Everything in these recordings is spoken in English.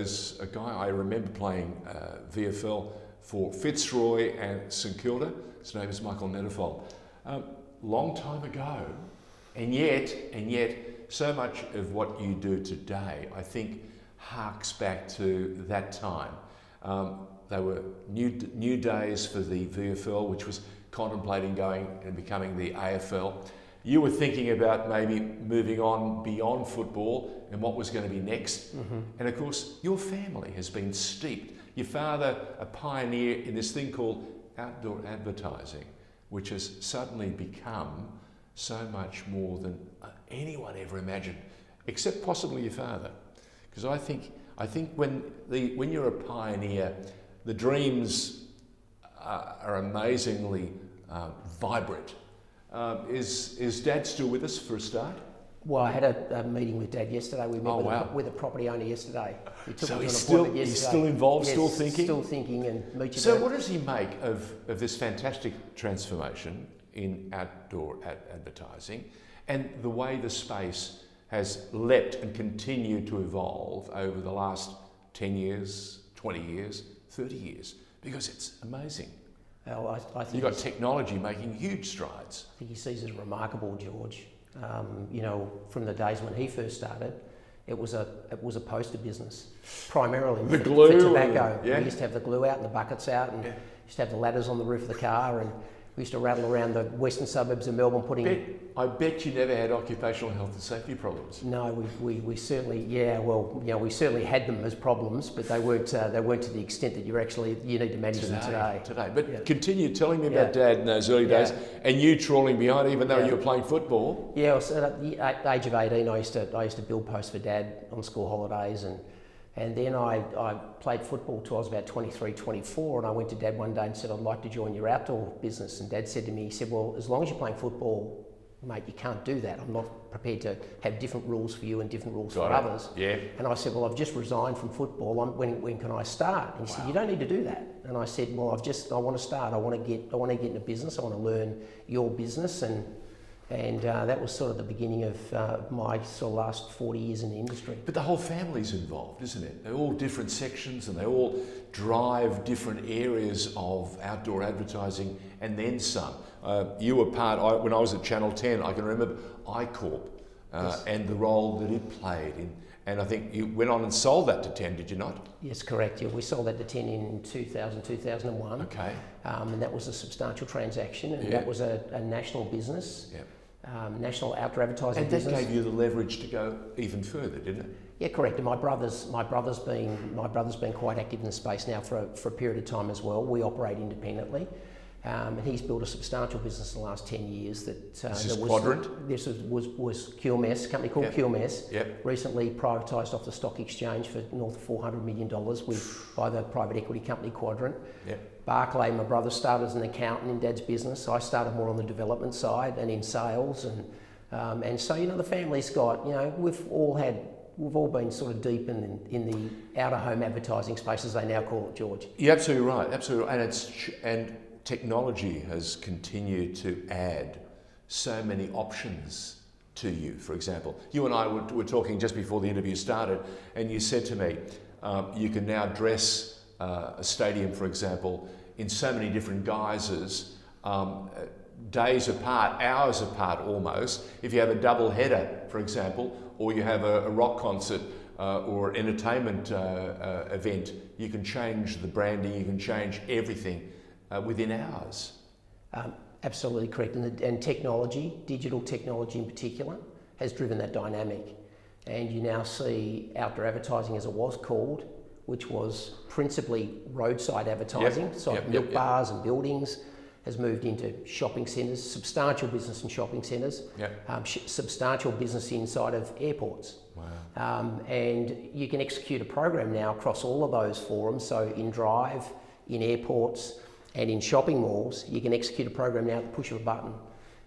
was a guy I remember playing VFL for Fitzroy and St Kilda. His name is Michael Nettlefold. Long time ago, and yet, so much of what you do today, I think, harks back to that time. They were new days for the VFL, which was contemplating going and becoming the AFL. You were thinking about maybe moving on beyond football and what was going to be next. Mm-hmm. And of course, your family has been steeped. Your father, a pioneer in this thing called outdoor advertising, which has suddenly become so much more than anyone ever imagined, except possibly your father. Because I think when you're a pioneer, the dreams are amazingly vibrant. Is Dad still with us for a start? Well, I had a meeting with Dad yesterday. We met with a property owner yesterday. He took so me he's to an appointment still, yesterday. he's still involved, yes, still thinking? Still thinking and meet you. So what does he make of this fantastic transformation in outdoor advertising and the way the space has leapt and continued to evolve over the last 10 years, 20 years, 30 years? Because it's amazing. Well, I think you've got technology making huge strides. I think he sees it as remarkable, George. From the days when he first started, it was a poster business, primarily the glue for tobacco. Yeah. We used to have the glue out and the buckets out, and used to have the ladders on the roof of the car, and we used to rattle around the western suburbs of Melbourne putting... I bet you never had occupational health and safety problems. No, we certainly, we certainly had them as problems, but they weren't to the extent that you need to manage them today. But continue telling me about Dad in those early days, and you trawling behind, even though you were playing football. Yeah, at the age of 18, I used to build posts for Dad on school holidays, and then I played football till I was about 23, 24, and I went to Dad one day and said, I'd like to join your outdoor business. And Dad said to me, he said, well, as long as you're playing football, mate, you can't do that. I'm not prepared to have different rules for you and different rules for others. Yeah. And I said, well, I've just resigned from football. When can I start? And he said, you don't need to do that. And I said, well, I want to start. I want to get into business. I want to learn your business. And that was sort of the beginning of my sort of last 40 years in the industry. But the whole family's involved, isn't it? They're all different sections and they all drive different areas of outdoor advertising and then some. You were part, when I was at Channel 10, I can remember iCorp and the role that it played in. And I think you went on and sold that to 10, did you not? Yes, correct. Yeah, we sold that to 10 in 2000, 2001. Okay. And that was a substantial transaction, and that was a national business. Yeah. National outdoor advertising business. And that gave you the leverage to go even further, didn't it? Yeah, correct. And my brother's been quite active in the space now for a period of time as well. We operate independently, and he's built a substantial business in the last 10 years. This is Quadrant. This was QMS, a company called QMS. Yep. Recently privatised off the stock exchange for north of $400 million by the private equity company Quadrant. Yep. Barclay, my brother, started as an accountant in Dad's business. I started more on the development side and in sales, and so the family's got we've all been sort of deep in the out of home advertising space, as they now call it, George. You're absolutely right, absolutely, and technology has continued to add so many options to you. For example, you and I were talking just before the interview started, and you said to me, you can now dress a stadium, for example, in so many different guises, days apart, hours apart almost. If you have a double header, for example, or you have a rock concert or an entertainment event, you can change the branding, you can change everything within hours. Absolutely correct. And technology, digital technology in particular, has driven that dynamic. And you now see outdoor advertising, as it was called, which was principally roadside advertising, milk bars and buildings, has moved into shopping centres, substantial business in shopping centres, substantial business inside of airports. Wow. And you can execute a program now across all of those forums. So in Drive, in airports and in shopping malls, you can execute a program now at the push of a button.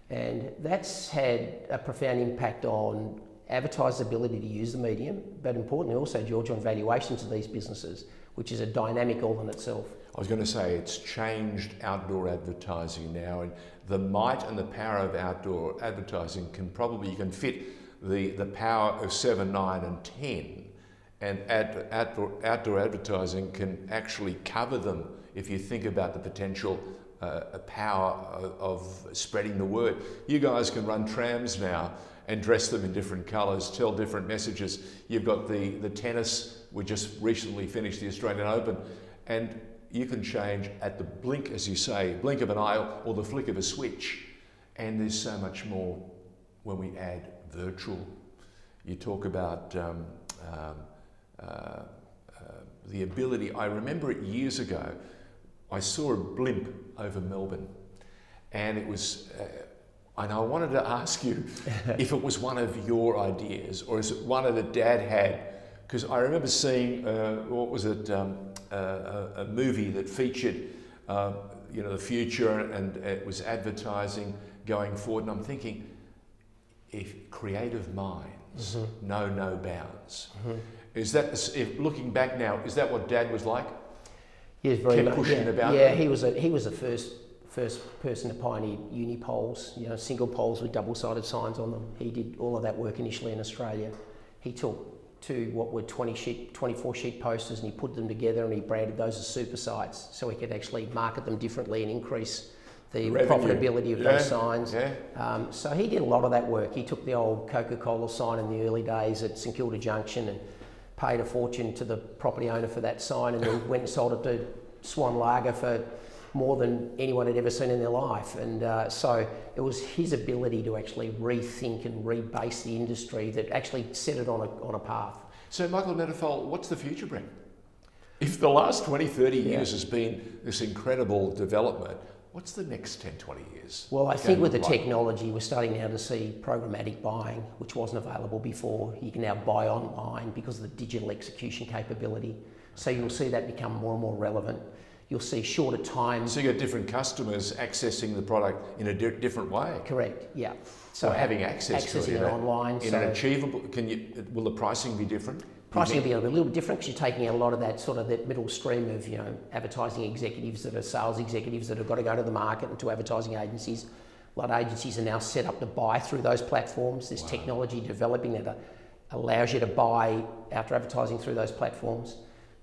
And that's had a profound impact on advertisers' ability to use the medium, but importantly also, George, on valuations of these businesses, which is a dynamic all in itself. I was going to say it's changed outdoor advertising now, and the might and the power of outdoor advertising you can fit the power of 7, 9 and 10 And outdoor advertising can actually cover them if you think about the potential power of spreading the word. You guys can run trams now and dress them in different colours, tell different messages. You've got the tennis, we just recently finished the Australian Open, and you can change at the blink, as you say, blink of an eye or the flick of a switch. And there's so much more when we add virtual. You talk about the ability. I remember it years ago, I saw a blimp over Melbourne, and it was, and I wanted to ask you if it was one of your ideas or is it one that Dad had, because I remember seeing, what was it, a movie that featured, the future, and it was advertising going forward, and I'm thinking, if creative minds know no bounds. Is that, if looking back now, is that what Dad was like? Yes, very much. Pushing the boundary? Yeah, he was the first person to pioneer uni-poles, single poles with double-sided signs on them. He did all of that work initially in Australia. He took what were 24 sheet posters, and he put them together and he branded those as super sites, so he could actually market them differently and increase the profitability of those signs. Yeah. So he did a lot of that work. He took the old Coca-Cola sign in the early days at St Kilda Junction and paid a fortune to the property owner for that sign, and then went and sold it to Swan Lager for more than anyone had ever seen in their life. And so it was his ability to actually rethink and rebase the industry that actually set it on a path. So Michael Nettlefold, what's the future bring? If the last 20, 30 years has been this incredible development, what's the next 10, 20 years? Well, I think with the technology, we're starting now to see programmatic buying, which wasn't available before. You can now buy online because of the digital execution capability. So you'll see that become more and more relevant. You'll see shorter times. So you get different customers accessing the product in a different way. Correct, yeah. So having access to it online. In an achievable, will the pricing be different? Pricing will be a little bit different because you're taking a lot of that sort of that middle stream of advertising executives that are sales executives that have got to go to the market and to advertising agencies. A lot of agencies are now set up to buy through those platforms. There's technology developing that allows you to buy outdoor advertising through those platforms.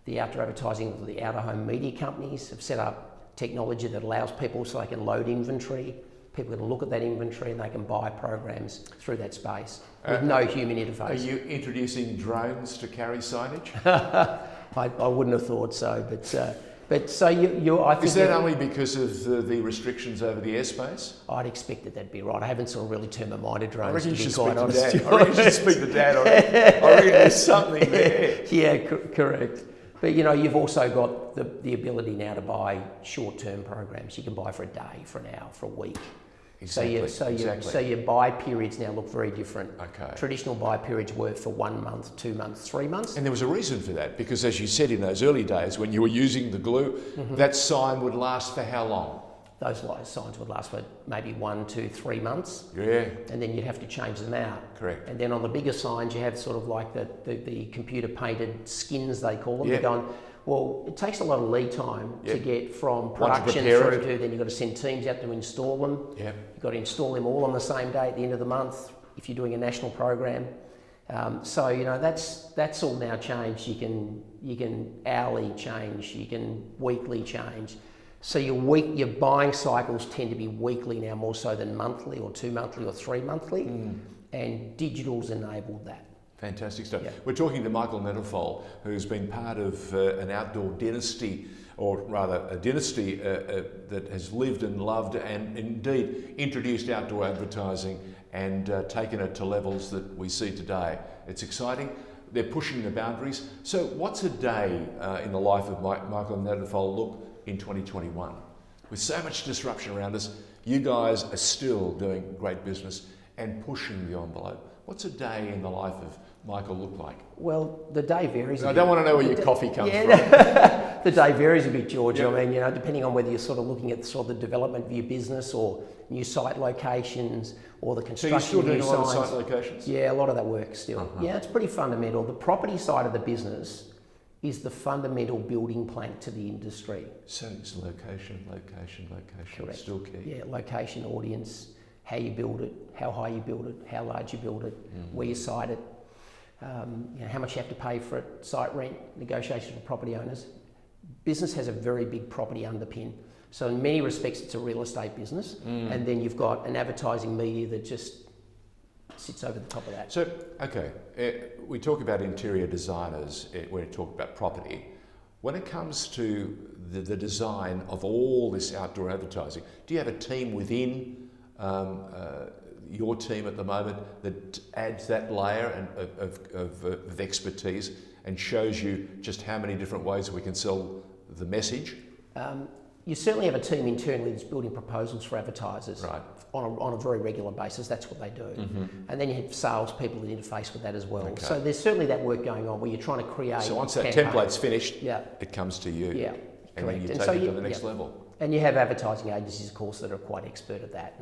The outdoor advertising, the out-of-home media companies have set up technology that allows people so they can load inventory. People can look at that inventory and they can buy programs through that space with no human interface. Are you introducing drones to carry signage? I wouldn't have thought so, but so I think... Is that only because of the restrictions over the airspace? I'd expect that'd be right. I haven't sort of really turned my mind to drones. I reckon you should speak to Dad. I reckon you should speak to Dad. I reckon there's something there. Yeah, correct. But you've also got the ability now to buy short-term programs. You can buy for a day, for an hour, for a week. Exactly. So your buy periods now look very different. Okay. Traditional buy periods were for 1 month, 2 months, 3 months. And there was a reason for that, because as you said in those early days when you were using the glue, that sign would last for how long? Those signs would last for maybe 1, 2, 3 months. Yeah. And then you'd have to change them out. Correct. And then on the bigger signs, you have sort of like the computer painted skins, they call them. They're going, well, it takes a lot of lead time to get from production through to, then you've got to send teams out to install them. Yep. You've got to install them all on the same day at the end of the month if you're doing a national program. So that's all now changed. You can hourly change, you can weekly change. So your buying cycles tend to be weekly now more so than monthly or 2 monthly or 3 monthly, and digital's enabled that. Fantastic stuff. Yeah. We're talking to Michael Nettlefold, who's been part of an outdoor dynasty, or rather a dynasty that has lived and loved and indeed introduced outdoor advertising and taken it to levels that we see today. It's exciting. They're pushing the boundaries. So what's a day in the life of Michael Nettlefold look in 2021? With so much disruption around us, you guys are still doing great business and pushing the envelope. What's a day in the life of Michael look like? Well, the day varies. I don't want to know where your coffee comes from. The day varies a bit, George. I mean, depending on whether you're sort of looking at sort of the development of your business or new site locations or the construction so you're still doing new a lot of signs. site locations? Yeah, a lot of that work still. Yeah, it's pretty fundamental. The property side of the business is the fundamental building plank to the industry. So it's location. Correct. Still key. Yeah, location, audience, how you build it, how high you build it, how large you build it, where you site it. how much you have to pay for it, site rent, negotiations with property owners. Business has a very big property underpin. So in many respects, it's a real estate business. And then you've got an advertising media that just sits over the top of that. So, okay, we talk about interior designers when we talk about property. When it comes to the design of all this outdoor advertising, do you have a team within your team at the moment that adds that layer of expertise and shows you just how many different ways we can sell the message? You certainly have a team internally that's building proposals for advertisers on a very regular basis. That's what they do. And then you have salespeople that interface with that as well. Okay. So there's certainly that work going on where you're trying to create. So once that campaigns. template's finished, it comes to you. Yeah, and correct. then you And take so it to the next level. And you have advertising agencies, of course, that are quite expert at that.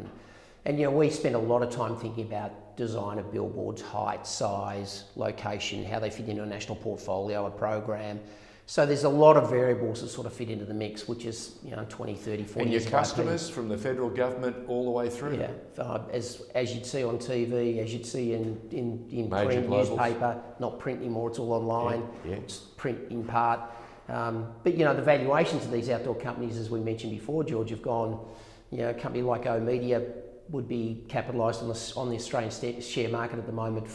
And we spend a lot of time thinking about design of billboards, height, size, location, how they fit into a national portfolio, a program. So there's a lot of variables that sort of fit into the mix, which is 20, 30, 40 And your years of customers from the federal government all the way through? Yeah, as you'd see on TV, as you'd see in Major print, globals. newspaper, not print anymore, it's all online, Yeah. it's print in part. But the valuations of these outdoor companies, as we mentioned before, George, have gone, a company like O-Media would be capitalised on the Australian share market at the moment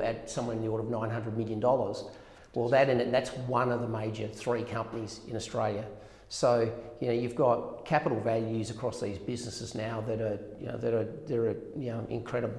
at somewhere in the order of $900 million. Well, that's one of the major 3 companies in Australia. So you've got capital values across these businesses now that are incredible.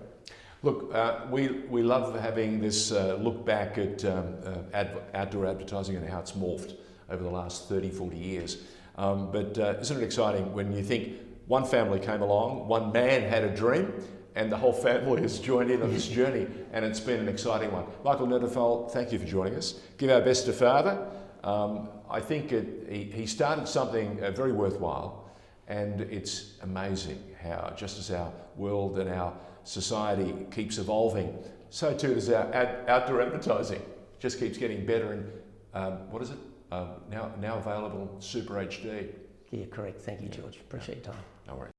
Look, we love having this look back at outdoor advertising and how it's morphed over the last 30, 40 years. But isn't it exciting when you think one family came along, one man had a dream, and the whole family has joined in on this journey, and it's been an exciting one. Michael Nettlefold, thank you for joining us. Give our best to Father. I think he started something very worthwhile, and it's amazing how, just as our world and our society keeps evolving, so too does our outdoor advertising. Just keeps getting better, and what is it? Now available Super HD. Yeah, correct. Thank you, George. Appreciate your time. No worries.